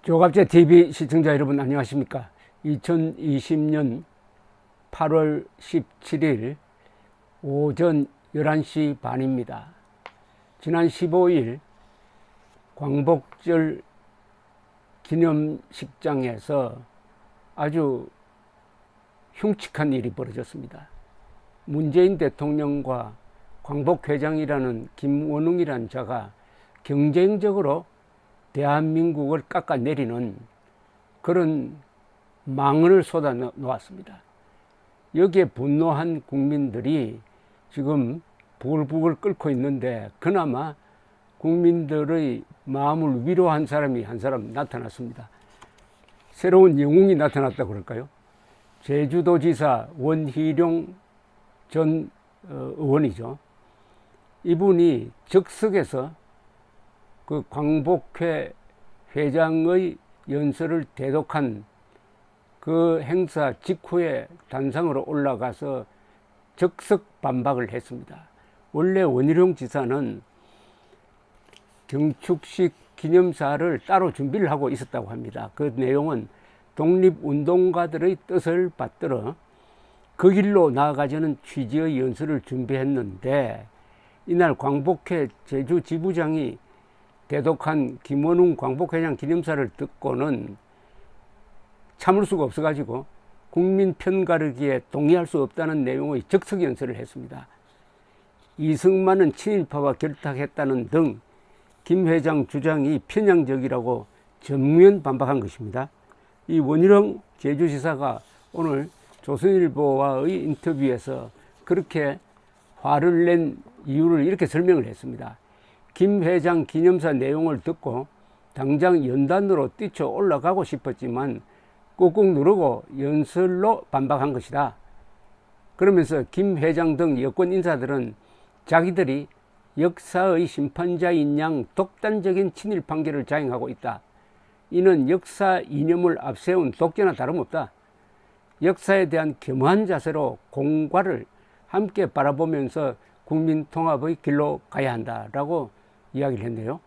조갑제 TV 시청자 여러분 안녕하십니까? 2020년 8월 17일 오전 11시 반입니다. 지난 15일 광복절 기념식장에서 아주 흉측한 일이 벌어졌습니다. 문재인 대통령과 광복회장이라는 김원웅이라는 자가 경쟁적으로 대한민국을 깎아내리는 그런 망언을 쏟아 놓았습니다. 여기에 분노한 국민들이 지금 부글부글 끓고 있는데 그나마 국민들의 마음을 위로한 사람이 한 사람 나타났습니다. 새로운 영웅이 나타났다고 그럴까요? 제주도지사 원희룡 전 의원이죠. 이분이 적석에서 그 광복회 회장의 연설을 대독한 그 행사 직후에 단상으로 올라가서 적석 반박을 했습니다. 원래 원희룡 지사는 경축식 기념사를 따로 준비를 하고 있었다고 합니다. 그 내용은 독립운동가들의 뜻을 받들어 그 길로 나아가자는 취지의 연설을 준비했는데 이날 광복회 제주 지부장이 대독한 김원웅 광복회장 기념사를 듣고는 참을 수가 없어가지고 국민 편가르기에 동의할 수 없다는 내용의 적석 연설을 했습니다. 이승만은 친일파와 결탁했다는 등 김 회장 주장이 편향적이라고 전면 반박한 것입니다. 이 원희룡 제주지사가 오늘 조선일보와의 인터뷰에서 그렇게 화를 낸 이유를 이렇게 설명을 했습니다. 김 회장 기념사 내용을 듣고 당장 연단으로 뛰쳐 올라가고 싶었지만 꾹꾹 누르고 연설로 반박한 것이다. 그러면서 김 회장 등 여권 인사들은 자기들이 역사의 심판자인 양 독단적인 친일 판결을 자행하고 있다. 이는 역사 이념을 앞세운 독재나 다름없다. 역사에 대한 겸허한 자세로 공과를 함께 바라보면서 국민 통합의 길로 가야 한다라고 이야기를 했네요.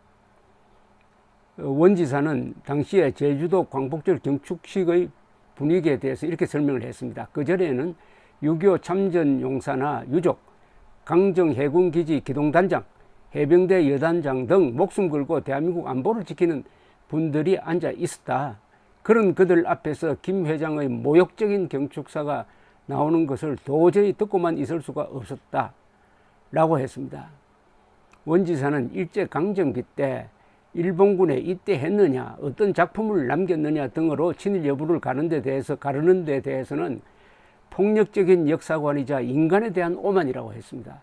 원 지사는 당시에 제주도 광복절 경축식의 분위기에 대해서 이렇게 설명을 했습니다. 그전에는 6.25 참전용사나 유족, 강정해군기지 기동단장, 해병대 여단장 등 목숨 걸고 대한민국 안보를 지키는 분들이 앉아 있었다. 그런 그들 앞에서 김 회장의 모욕적인 경축사가 나오는 것을 도저히 듣고만 있을 수가 없었다 라고 했습니다. 원 지사는 일제강점기 때 일본군에 입대했느냐, 어떤 작품을 남겼느냐 등으로 친일 여부를 가르는 데 대해서는 폭력적인 역사관이자 인간에 대한 오만이라고 했습니다.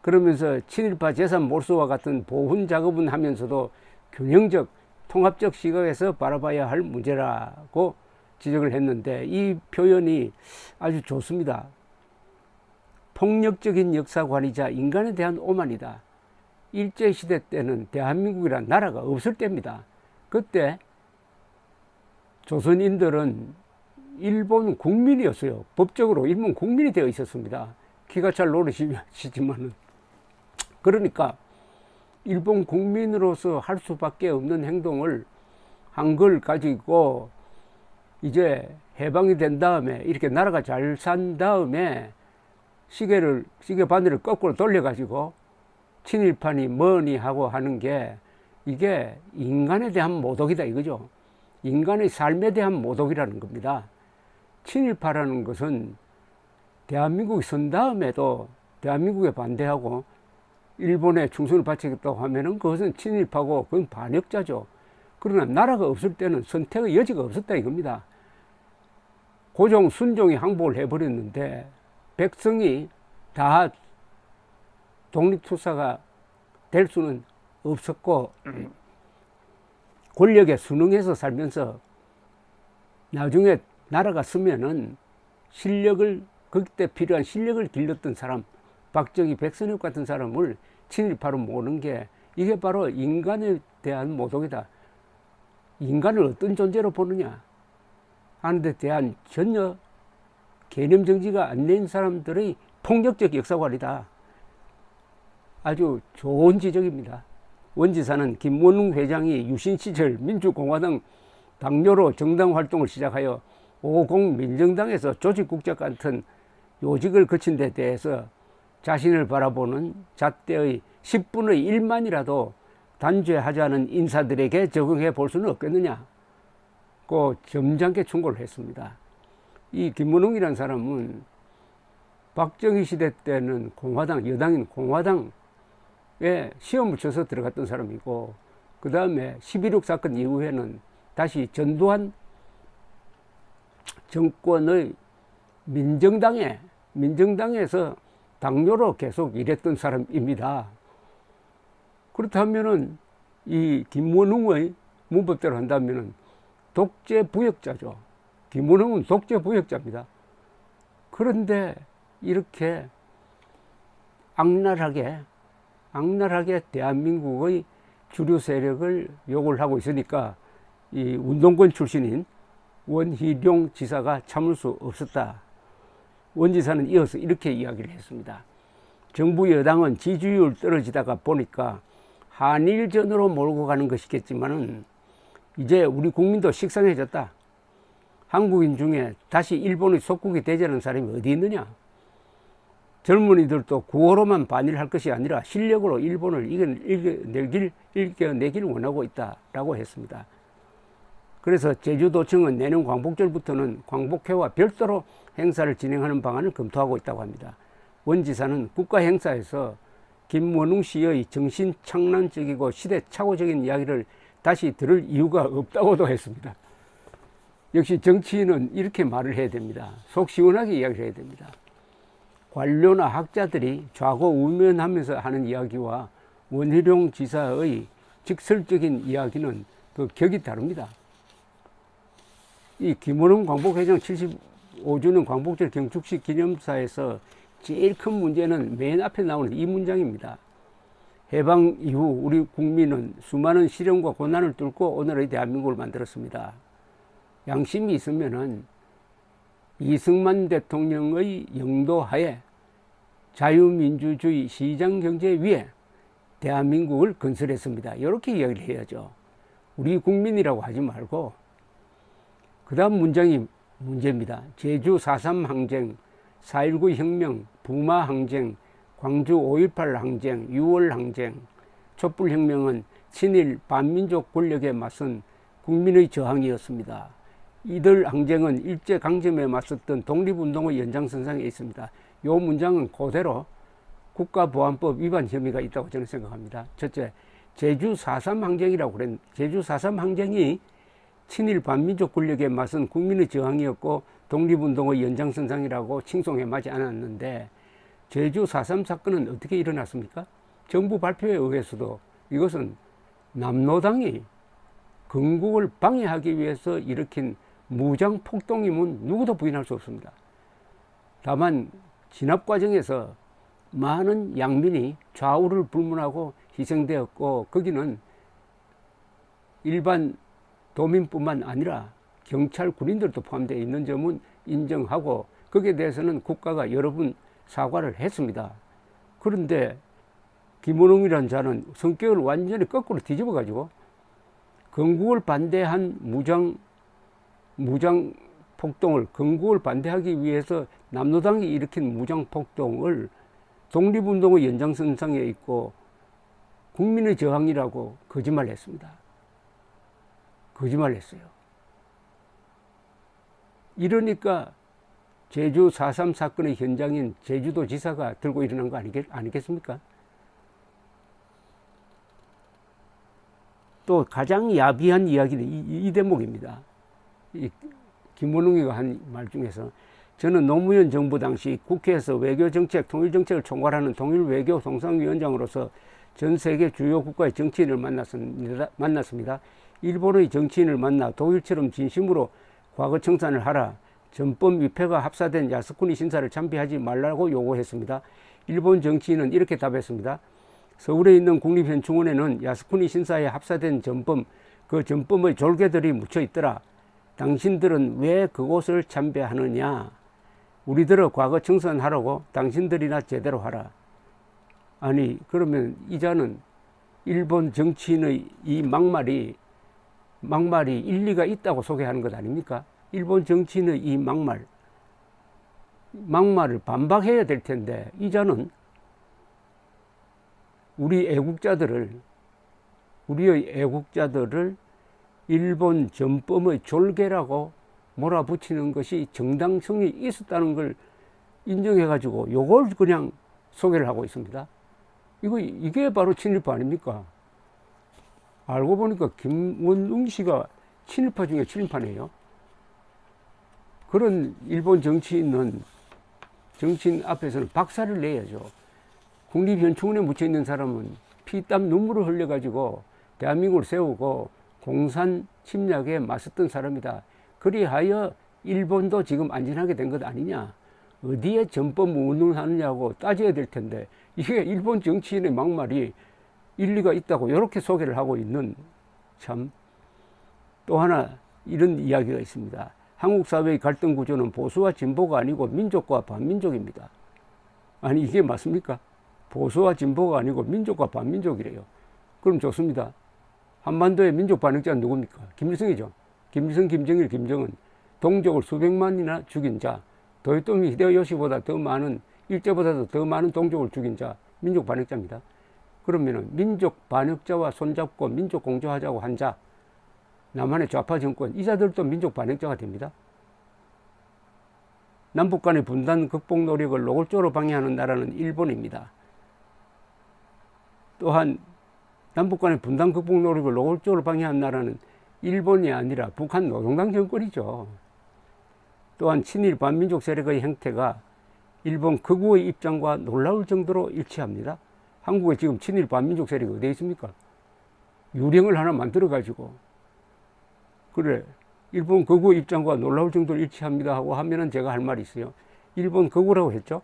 그러면서 친일파 재산 몰수와 같은 보훈 작업은 하면서도 균형적, 통합적 시각에서 바라봐야 할 문제라고 지적을 했는데 이 표현이 아주 좋습니다. 폭력적인 역사관이자 인간에 대한 오만이다. 일제시대 때는 대한민국이란 나라가 없을 때입니다. 그때 조선인들은 일본 국민이었어요. 법적으로 일본 국민이 되어 있었습니다. 기가 찰 노릇이지만은. 그러니까 일본 국민으로서 할 수밖에 없는 행동을 한 걸 가지고 이제 해방이 된 다음에 이렇게 나라가 잘 산 다음에 시계 바늘을 거꾸로 돌려가지고 친일파니 뭐니 하고 하는 게 이게 인간에 대한 모독이다 이거죠. 인간의 삶에 대한 모독이라는 겁니다. 친일파라는 것은 대한민국이 선 다음에도 대한민국에 반대하고 일본에 충성을 바치겠다고 하면은 그것은 친일파고 그건 반역자죠. 그러나 나라가 없을 때는 선택의 여지가 없었다 이겁니다. 고종 순종이 항복을 해버렸는데 백성이 다 독립투사가 될 수는 없었고 권력에 순응해서 살면서 나중에 나라가 서면은 그때 필요한 실력을 길렀던 사람, 박정희, 백선엽 같은 사람을 친일파로 모는 게 이게 바로 인간에 대한 모독이다. 인간을 어떤 존재로 보느냐 하는 데 대한 전혀 개념 정지가 안 된 사람들의 폭력적 역사관이다. 아주 좋은 지적입니다. 원 지사는 김원웅 회장이 유신 시절 민주공화당 당뇨로 정당 활동을 시작하여 50 민정당에서 조직국장 같은 요직을 거친 데 대해서 자신을 바라보는 잣대의 10분의 1만이라도 단죄하자는 인사들에게 적응해 볼 수는 없겠느냐. 고 점잖게 충고를 했습니다. 이 김문웅이라는 사람은 박정희 시대 때는 공화당, 여당인 공화당에 시험을 쳐서 들어갔던 사람이고, 그 다음에 11.6 사건 이후에는 다시 전두환 정권의 민정당에서 당뇨로 계속 일했던 사람입니다. 그렇다면은 이 김문웅의 문법대로 한다면은 독재 부역자죠. 김문웅은 독재 부역자입니다. 그런데 이렇게 악랄하게 대한민국의 주류 세력을 욕을 하고 있으니까 이 운동권 출신인 원희룡 지사가 참을 수 없었다. 원 지사는 이어서 이렇게 이야기를 했습니다. 정부 여당은 지지율 떨어지다가 보니까 한일전으로 몰고 가는 것이겠지만은 이제 우리 국민도 식상해졌다. 한국인 중에 다시 일본의 속국이 되자는 사람이 어디 있느냐. 젊은이들도 구호로만 반일할 것이 아니라 실력으로 일본을 이겨내길 원하고 있다라고 했습니다. 그래서 제주도청은 내년 광복절부터는 광복회와 별도로 행사를 진행하는 방안을 검토하고 있다고 합니다. 원 지사는 국가 행사에서 김문웅 씨의 정신착란적이고 시대착오적인 이야기를 다시 들을 이유가 없다고도 했습니다. 역시 정치인은 이렇게 말을 해야 됩니다. 속 시원하게 이야기를 해야 됩니다. 관료나 학자들이 좌고우면하면서 하는 이야기와 원희룡 지사의 직설적인 이야기는 그 격이 다릅니다. 이 김문웅 광복회장 75주년 광복절 경축식 기념사에서 제일 큰 문제는 맨 앞에 나오는 이 문장입니다. 해방 이후 우리 국민은 수많은 시련과 고난을 뚫고 오늘의 대한민국을 만들었습니다. 양심이 있으면은 이승만 대통령의 영도하에 자유민주주의 시장경제 위에 대한민국을 건설했습니다. 이렇게 이야기를 해야죠. 우리 국민이라고 하지 말고. 그 다음 문장이 문제입니다. 제주 4.3 항쟁, 4.19 혁명, 부마 항쟁, 광주 5.18 항쟁, 6월 항쟁, 촛불혁명은 친일 반민족 권력에 맞선 국민의 저항이었습니다. 이들 항쟁은 일제강점에 맞섰던 독립운동의 연장선상에 있습니다. 이 문장은 그대로 국가보안법 위반 혐의가 있다고 저는 생각합니다. 첫째, 제주 4.3 항쟁이라고 그랬는데 제주 4.3 항쟁이 친일 반민족 권력에 맞선 국민의 저항이었고 독립운동의 연장선상이라고 칭송해 마지 않았는데 제주 4.3 사건은 어떻게 일어났습니까? 정부 발표에 의해서도 이것은 남노당이 건국을 방해하기 위해서 일으킨 무장 폭동임은 누구도 부인할 수 없습니다. 다만 진압 과정에서 많은 양민이 좌우를 불문하고 희생되었고 거기는 일반 도민뿐만 아니라 경찰 군인들도 포함되어 있는 점은 인정하고 거기에 대해서는 국가가 여러 번 사과를 했습니다. 그런데 김문웅이라는 자는 성격을 완전히 거꾸로 뒤집어 가지고 건국을 반대한 무장 폭동을 건국을 반대하기 위해서 남노당이 일으킨 무장 폭동을 독립운동의 연장선상에 있고 국민의 저항이라고 거짓말했습니다. 거짓말했어요. 이러니까 제주 4.3 사건의 현장인 제주도 지사가 들고 일어난 거 아니겠습니까? 또 가장 야비한 이야기는 이 대목입니다. 김문웅이가 한 말 중에서 저는 노무현 정부 당시 국회에서 외교정책, 통일정책을 총괄하는 통일외교 동상위원장으로서 전 세계 주요 국가의 정치인을 만났습니다. 일본의 정치인을 만나 독일처럼 진심으로 과거 청산을 하라, 전범 위패가 합사된 야스쿠니 신사를 참배하지 말라고 요구했습니다. 일본 정치인은 이렇게 답했습니다. 서울에 있는 국립현충원에는 야스쿠니 신사에 합사된 전범, 그 전범의 졸개들이 묻혀 있더라. 당신들은 왜 그곳을 참배하느냐? 우리들은 과거 청산하라고 당신들이나 제대로 하라. 아니 그러면 이자는 일본 정치인의 이 막말이 막말이 일리가 있다고 소개하는 것 아닙니까? 일본 정치인의 이 막말을 반박해야 될 텐데, 이자는 우리의 애국자들을 일본 전범의 졸개라고 몰아붙이는 것이 정당성이 있었다는 걸 인정해가지고 요걸 그냥 소개를 하고 있습니다. 이게 바로 친일파 아닙니까? 알고 보니까 김원웅 씨가 친일파 중에 친일파네요. 그런 일본 정치인 앞에서는 박살을 내야죠. 국립현충원에 묻혀 있는 사람은 피땀 눈물을 흘려가지고 대한민국을 세우고 공산 침략에 맞섰던 사람이다. 그리하여 일본도 지금 안전하게 된 것 아니냐. 어디에 전범 운운을 하느냐고 따져야 될 텐데, 이게 일본 정치인의 막말이 일리가 있다고 이렇게 소개를 하고 있는, 참. 또 하나 이런 이야기가 있습니다. 한국 사회의 갈등 구조는 보수와 진보가 아니고 민족과 반민족입니다. 아니, 이게 맞습니까? 보수와 진보가 아니고 민족과 반민족이래요. 그럼 좋습니다. 한반도의 민족 반역자는 누굽니까? 김일성이죠. 김일성, 김정일, 김정은. 동족을 수백만이나 죽인 자. 도요토미 히데요시보다 더 많은, 일제보다도 더 많은 동족을 죽인 자. 민족 반역자입니다. 그러면은 민족 반역자와 손잡고 민족 공조하자고 한 자. 남한의 좌파 정권, 이 자들도 민족 반역자가 됩니다. 남북 간의 분단 극복 노력을 노골적으로 방해하는 나라는 일본입니다. 또한 남북 간의 분단 극복 노력을 노골적으로 방해하는 나라는 일본이 아니라 북한 노동당 정권이죠. 또한 친일 반민족 세력의 행태가 일본 극우의 입장과 놀라울 정도로 일치합니다. 한국에 지금 친일 반민족 세력이 어디에 있습니까? 유령을 하나 만들어가지고, 그래, 일본 극우의 입장과 놀라울 정도로 일치합니다 하고 하면은 제가 할 말이 있어요. 일본 극우라고 했죠?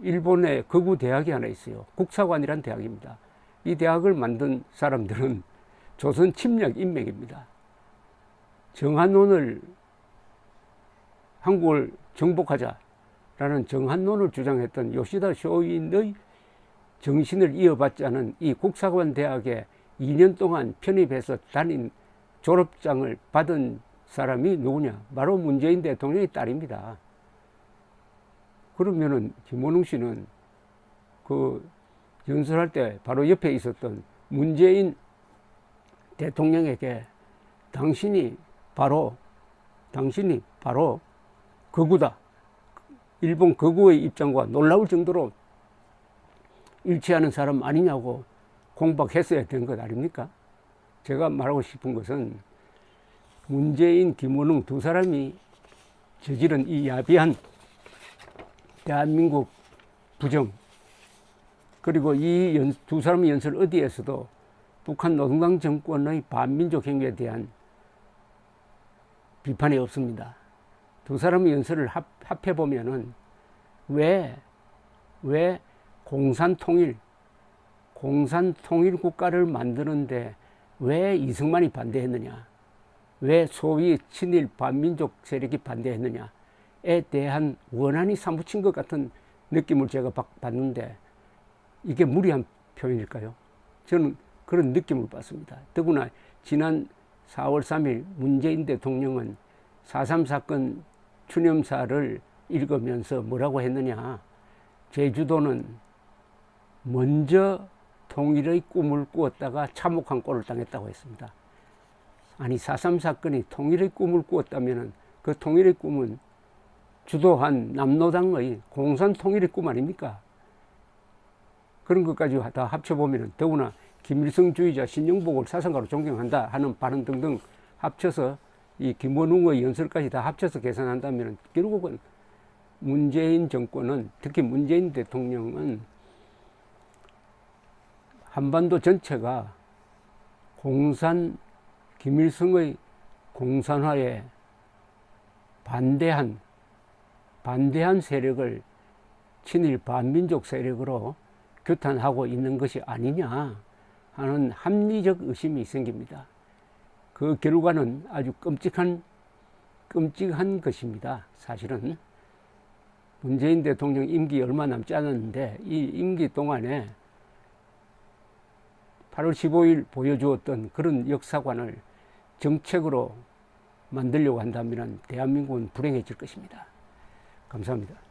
일본에 극우 대학이 하나 있어요. 국사관이란 대학입니다. 이 대학을 만든 사람들은 조선 침략 인맥입니다. 정한론을, 한국을 정복하자라는 정한론을 주장했던 요시다 쇼인의 정신을 이어받지 않은 이 국사관 대학에 2년 동안 편입해서 다닌 졸업장을 받은 사람이 누구냐? 바로 문재인 대통령의 딸입니다. 그러면은 김원웅 씨는 그 연설할 때 바로 옆에 있었던 문재인 대통령에게 당신이 바로 극우다. 일본 극우의 입장과 놀라울 정도로 일치하는 사람 아니냐고 공박했어야 된 것 아닙니까? 제가 말하고 싶은 것은 문재인, 김원웅 두 사람이 저지른 이 야비한 대한민국 부정, 그리고 이 두 사람의 연설 어디에서도 북한 노동당 정권의 반민족 행위에 대한 비판이 없습니다. 두 사람의 연설을 합해보면은 왜 공산통일 국가를 만드는데 왜 이승만이 반대했느냐, 왜 소위 친일 반민족 세력이 반대했느냐에 대한 원한이 사무친 것 같은 느낌을 제가 받는데, 이게 무리한 표현일까요? 저는 그런 느낌을 받습니다. 더구나 지난 4월 3일 문재인 대통령은 4.3 사건 추념사를 읽으면서 뭐라고 했느냐, 제주도는 먼저 통일의 꿈을 꾸었다가 참혹한 꼴을 당했다고 했습니다. 아니, 4.3 사건이 통일의 꿈을 꾸었다면 그 통일의 꿈은 주도한 남노당의 공산 통일의 꿈 아닙니까? 그런 것까지 다 합쳐보면, 더구나 김일성주의자 신영복을 사상가로 존경한다 하는 발언 등등 합쳐서 이 김원웅의 연설까지 다 합쳐서 계산한다면 결국은 문재인 정권은, 특히 문재인 대통령은 한반도 전체가 김일성의 공산화에 반대한 세력을 친일 반민족 세력으로 규탄하고 있는 것이 아니냐 하는 합리적 의심이 생깁니다. 그 결과는 아주 끔찍한 것입니다. 사실은 문재인 대통령 임기 얼마 남지 않았는데 이 임기 동안에 8월 15일 보여주었던 그런 역사관을 정책으로 만들려고 한다면 대한민국은 불행해질 것입니다. 감사합니다.